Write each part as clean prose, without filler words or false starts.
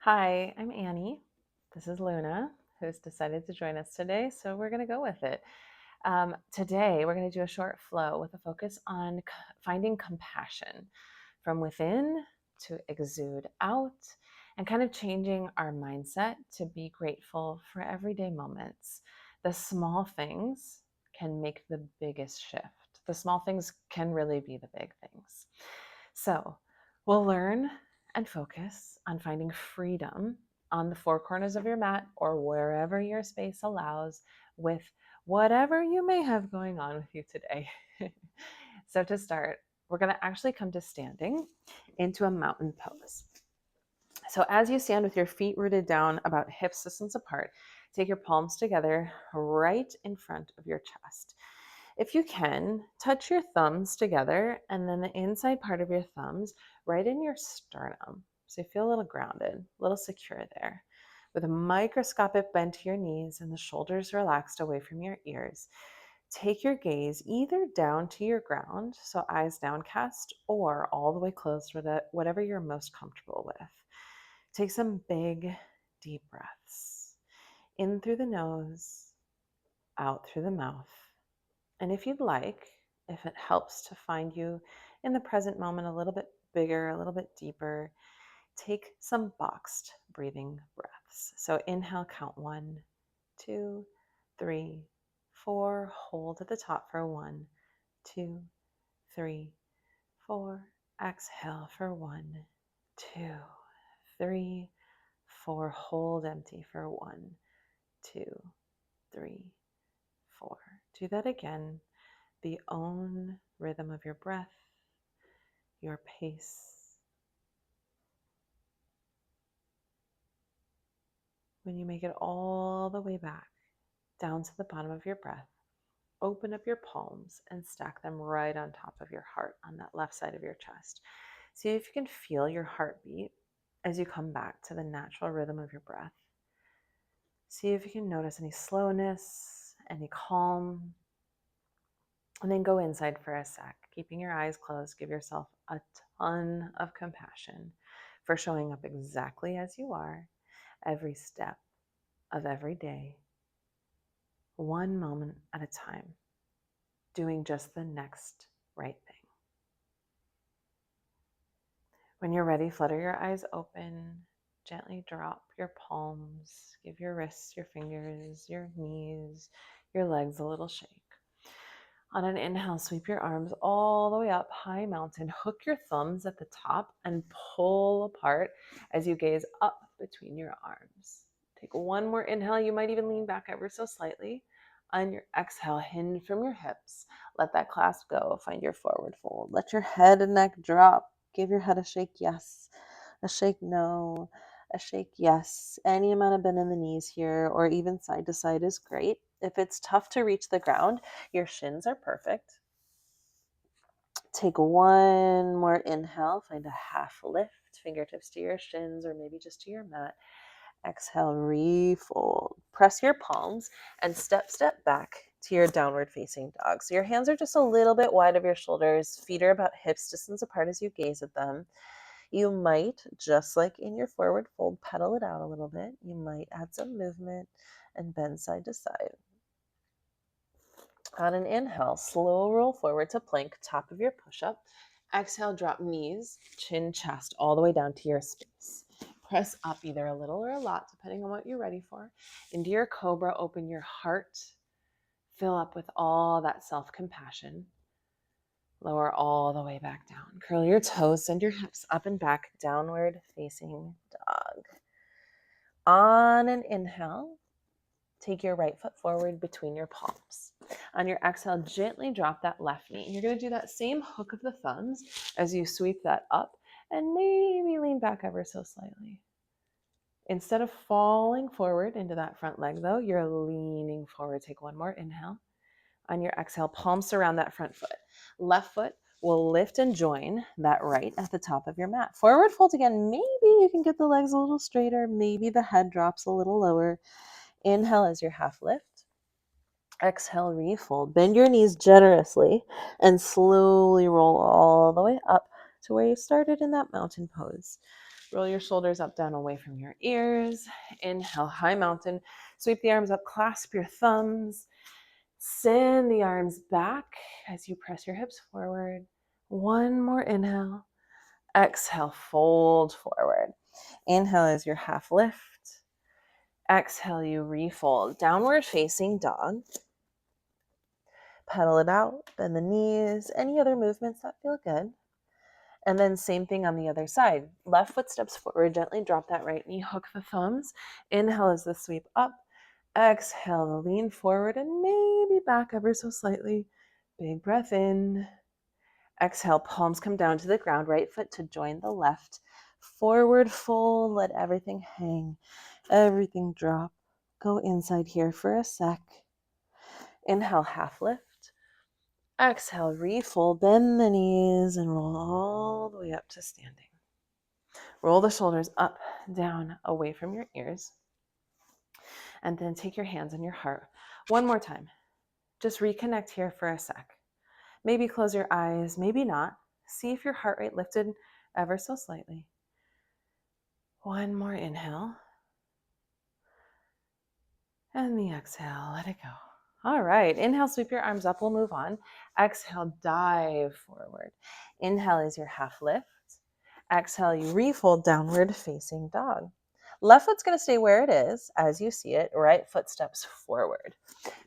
Hi, I'm Annie. This is Luna, who's decided to join us today, so we're going to go with it. Today, we're going to do a short flow with a focus on finding compassion from within to exude out and kind of changing our mindset to be grateful for everyday moments. The small things can make the biggest shift. The small things can really be the big things. So, we'll learn and focus on finding freedom on the four corners of your mat or wherever your space allows with whatever you may have going on with you today. So to start, we're going to actually come to standing into a mountain pose. So as you stand with your feet rooted down about hip distance apart, take your palms together right in front of your chest. If you can, touch your thumbs together and then the inside part of your thumbs right in your sternum. So you feel a little grounded, a little secure there. With a microscopic bend to your knees and the shoulders relaxed away from your ears, take your gaze either down to your ground, so eyes downcast, or all the way closed with whatever you're most comfortable with. Take some big, deep breaths. In through the nose, out through the mouth. And if you'd like, if it helps to find you in the present moment a little bit bigger, a little bit deeper, take some boxed breathing breaths. So inhale, count 1, 2, 3, 4. Hold at the top for 1, 2, 3, 4. Exhale for 1, 2, 3, 4. Hold empty for 1, 2, 3, 4. Do that again. The own rhythm of your breath, your pace. When you make it all the way back down to the bottom of your breath, open up your palms and stack them right on top of your heart on that left side of your chest. See if you can feel your heartbeat as you come back to the natural rhythm of your breath. See if you can notice any slowness, any calm. And then go inside for a sec, keeping your eyes closed. Give yourself a ton of compassion for showing up exactly as you are every step of every day, one moment at a time, doing just the next right thing. When you're ready, flutter your eyes open, gently drop your palms, give your wrists, your fingers, your knees, your legs a little shake. On an inhale, sweep your arms all the way up, high mountain. Hook your thumbs at the top and pull apart as you gaze up between your arms. Take one more inhale. You might even lean back ever so slightly. On your exhale, hinge from your hips. Let that clasp go. Find your forward fold. Let your head and neck drop. Give your head a shake yes, a shake no, a shake yes. Any amount of bend in the knees here or even side to side is great. If it's tough to reach the ground, your shins are perfect. Take one more inhale. Find a half lift, fingertips to your shins or maybe just to your mat. Exhale, refold. Press your palms and step back to your downward facing dog. So your hands are just a little bit wide of your shoulders. Feet are about hips distance apart as you gaze at them. You might, just like in your forward fold, pedal it out a little bit. You might add some movement and bend side to side. On an inhale, slow roll forward to plank, top of your push-up. Exhale, drop knees, chin, chest, all the way down to your space. Press up either a little or a lot, depending on what you're ready for. Into your cobra, open your heart. Fill up with all that self-compassion. Lower all the way back down. Curl your toes, send your hips up and back, downward facing dog. On an inhale, take your right foot forward between your palms. On your exhale, gently drop that left knee. You're going to do that same hook of the thumbs as you sweep that up and maybe lean back ever so slightly. Instead of falling forward into that front leg though, you're leaning forward. Take one more inhale. On your exhale, palms surround that front foot. Left foot will lift and join that right at the top of your mat. Forward fold again. Maybe you can get the legs a little straighter. Maybe the head drops a little lower. Inhale as your half lift. Exhale, refold. Bend your knees generously and slowly roll all the way up to where you started in that mountain pose. Roll your shoulders up, down, away from your ears. Inhale, high mountain. Sweep the arms up, clasp your thumbs. Send the arms back as you press your hips forward. One more inhale. Exhale, fold forward. Inhale is your half lift. Exhale, you refold. Downward facing dog. Pedal it out, bend the knees, any other movements that feel good. And then same thing on the other side. Left foot steps forward, gently drop that right knee, hook the thumbs. Inhale is the sweep up. Exhale, lean forward and maybe back ever so slightly. Big breath in. Exhale, palms come down to the ground, right foot to join the left. Forward fold, let everything hang, everything drop. Go inside here for a sec. Inhale, half lift. Exhale, refold, bend the knees and roll all the way up to standing. Roll the shoulders up, down, away from your ears. And then take your hands on your heart. One more time. Just reconnect here for a sec. Maybe close your eyes, maybe not. See if your heart rate lifted ever so slightly. One more inhale. And the exhale, let it go. All right, inhale, sweep your arms up, we'll move on. Exhale, dive forward. Inhale is your half lift. Exhale, you refold, downward facing dog. Left foot's gonna stay where it is as you see it, right foot steps forward.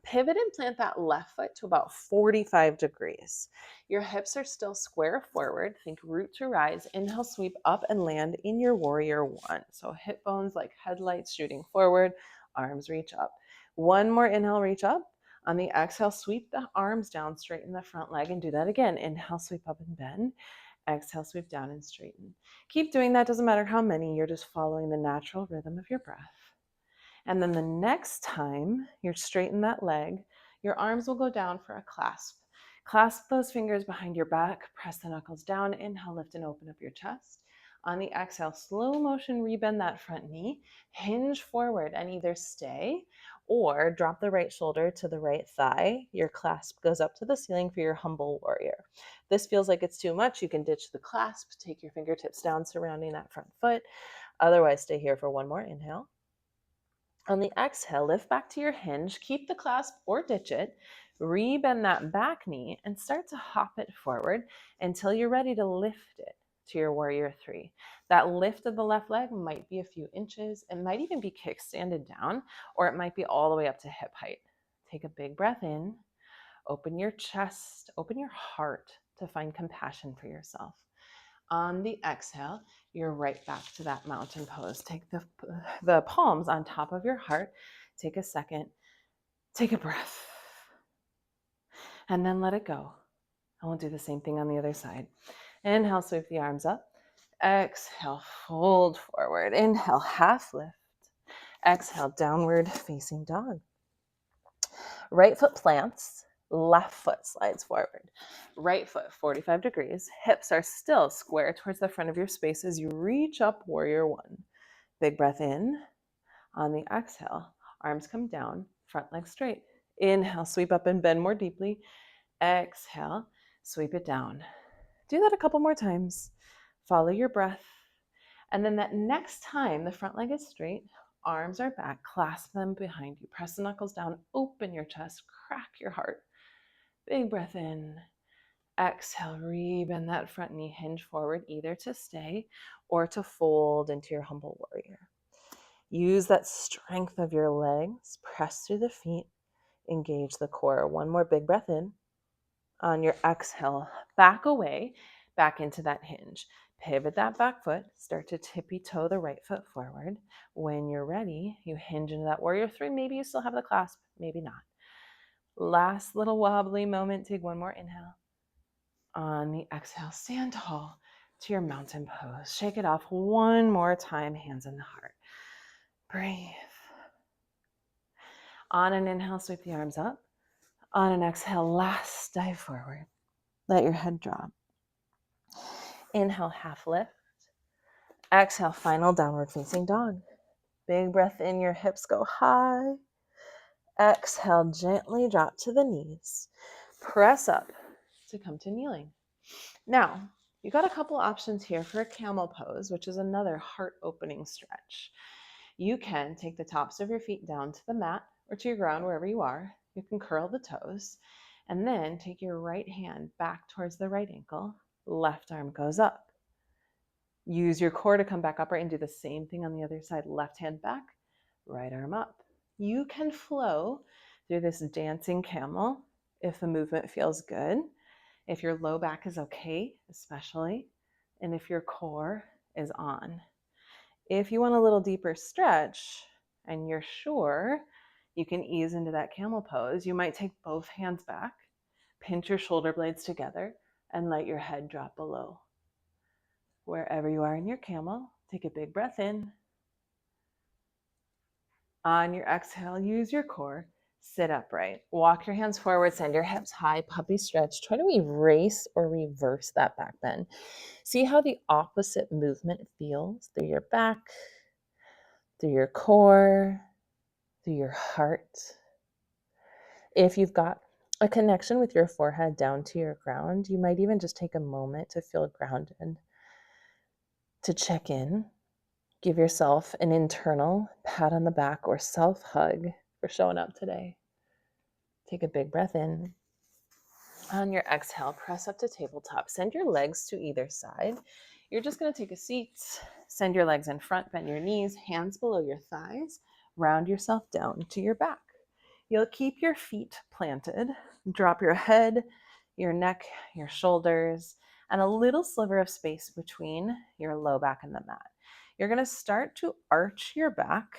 Pivot and plant that left foot to about 45 degrees. Your hips are still square forward. Think root to rise. Inhale, sweep up and land in your warrior one. So hip bones like headlights shooting forward, arms reach up. One more inhale, reach up. On the exhale, sweep the arms down, straighten the front leg and do that again. Inhale, sweep up and bend. Exhale, sweep down and straighten. Keep doing that, doesn't matter how many, you're just following the natural rhythm of your breath. And then the next time you straighten that leg, your arms will go down for a clasp. Clasp those fingers behind your back, press the knuckles down, inhale, lift and open up your chest. On the exhale, slow motion, rebend that front knee, hinge forward and either stay or drop the right shoulder to the right thigh. Your clasp goes up to the ceiling for your humble warrior. This feels like it's too much. You can ditch the clasp, take your fingertips down surrounding that front foot. Otherwise, stay here for one more inhale. On the exhale, lift back to your hinge, keep the clasp or ditch it, rebend that back knee and start to hop it forward until you're ready to lift it to your warrior three. That lift of the left leg might be a few inches. It might even be kickstanded down, or it might be all the way up to hip height. Take a big breath in, open your chest, open your heart to find compassion for yourself. On the exhale, you're right back to that mountain pose. Take the palms on top of your heart. Take a second, take a breath, and then let it go. And we'll do the same thing on the other side. Inhale, sweep the arms up. Exhale, fold forward. Inhale, half lift. Exhale, downward facing dog. Right foot plants, left foot slides forward. Right foot 45 degrees. Hips are still square towards the front of your space as you reach up, warrior one. Big breath in. On the exhale, arms come down, front leg straight. Inhale, sweep up and bend more deeply. Exhale, sweep it down. Do that a couple more times. Follow your breath. And then that next time the front leg is straight, arms are back, clasp them behind you. Press the knuckles down, open your chest, crack your heart. Big breath in. Exhale, rebend that front knee, hinge forward, either to stay or to fold into your humble warrior. Use that strength of your legs, press through the feet, engage the core. One more big breath in. On your exhale, back away, back into that hinge. Pivot that back foot, start to tippy toe the right foot forward. When you're ready, you hinge into that warrior three. Maybe you still have the clasp, maybe not. Last little wobbly moment, take one more inhale. On the exhale, stand tall to your mountain pose. Shake it off one more time, hands in the heart. Breathe. On an inhale, sweep the arms up. On an exhale, last dive forward. Let your head drop. Inhale, half lift. Exhale, final downward facing dog. Big breath in, your hips go high. Exhale, gently drop to the knees. Press up to come to kneeling. Now, You got a couple options here for a camel pose, which is another heart opening stretch. You can take the tops of your feet down to the mat or to your ground, wherever you are. You can curl the toes and then take your right hand back towards the right ankle. Left arm goes up. Use your core to come back upright and do the same thing on the other side. Left hand back, right arm up. You can flow through this dancing camel if the movement feels good, if your low back is okay, especially, and if your core is on. If you want a little deeper stretch and you're sure you can ease into that camel pose, you might take both hands back, pinch your shoulder blades together, and let your head drop below. Wherever you are in your camel, take a big breath in. On your exhale, use your core. Sit upright. Walk your hands forward, send your hips high, puppy stretch. Try to erase or reverse that back bend. See how the opposite movement feels through your back, through your core, through your heart. If you've got a connection with your forehead down to your ground, you might even just take a moment to feel grounded, to check in. Give yourself an internal pat on the back or self-hug for showing up today. Take a big breath in. On your exhale, press up to tabletop. Send your legs to either side. You're just going to take a seat. Send your legs in front, bend your knees, hands below your thighs. Round yourself down to your back. You'll keep your feet planted. Drop your head, your neck, your shoulders, and a little sliver of space between your low back and the mat. You're going to start to arch your back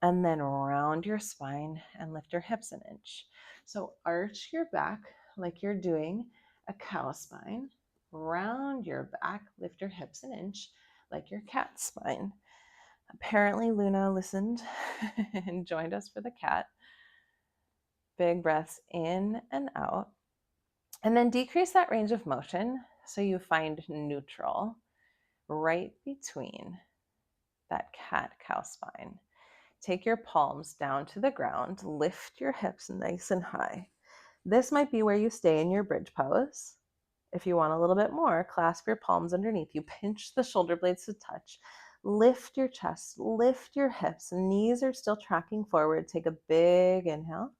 and then round your spine and lift your hips an inch. So arch your back like you're doing a cow spine. Round your back, lift your hips an inch like your cat spine. Apparently Luna listened and joined us for the cat. Big breaths in and out. And then decrease that range of motion so you find neutral right between that cat-cow spine. Take your palms down to the ground, lift your hips nice and high. This might be where you stay in your bridge pose. If you want a little bit more, clasp your palms underneath you, pinch the shoulder blades to touch, lift your chest, lift your hips, knees are still tracking forward. Take a big inhale.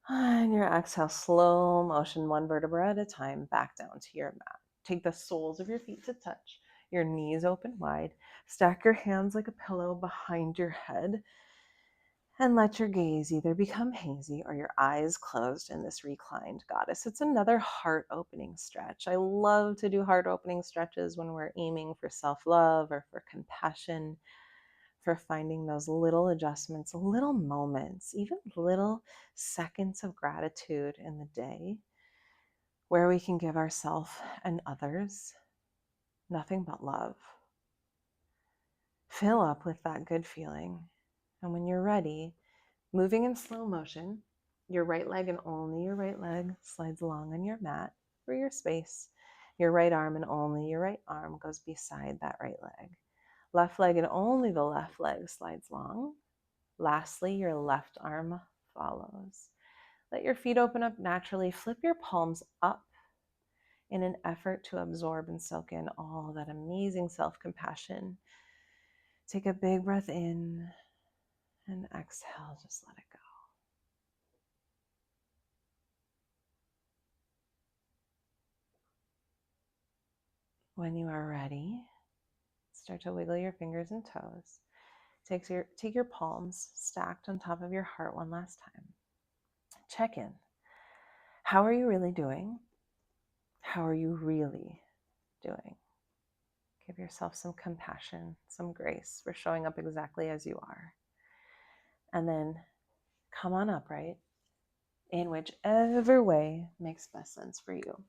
And your exhale, slow motion, one vertebra at a time, back down to your mat. Take the soles of your feet to touch, your knees open wide. Stack your hands like a pillow behind your head and let your gaze either become hazy or your eyes closed in this reclined goddess. It's another heart opening stretch. I love to do heart opening stretches when we're aiming for self-love or for compassion, for finding those little adjustments, little moments, even little seconds of gratitude in the day where we can give ourselves and others nothing but love. Fill up with that good feeling. And when you're ready, moving in slow motion, your right leg and only your right leg slides along on your mat for your space. Your right arm and only your right arm goes beside that right leg. Left leg and only the left leg slides long. Lastly, your left arm follows. Let your feet open up naturally. Flip your palms up in an effort to absorb and soak in all that amazing self-compassion. Take a big breath in and exhale, just let it go. When you are ready, start to wiggle your fingers and toes. Take your palms stacked on top of your heart one last time. Check in. How are you really doing? How are you really doing? Give yourself some compassion, some grace for showing up exactly as you are. And then come on upright in whichever way makes best sense for you.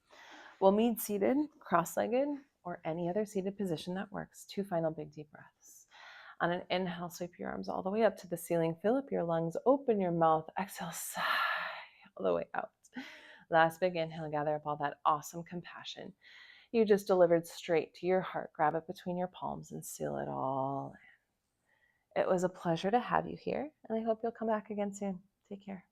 We'll meet seated, cross-legged, or any other seated position that works. 2 final big deep breaths. On an inhale, sweep your arms all the way up to the ceiling. Fill up your lungs, open your mouth. Exhale, sigh all the way out. Last big inhale, gather up all that awesome compassion you just delivered straight to your heart. Grab it between your palms and seal it all in. It was a pleasure to have you here, and I hope you'll come back again soon. Take care.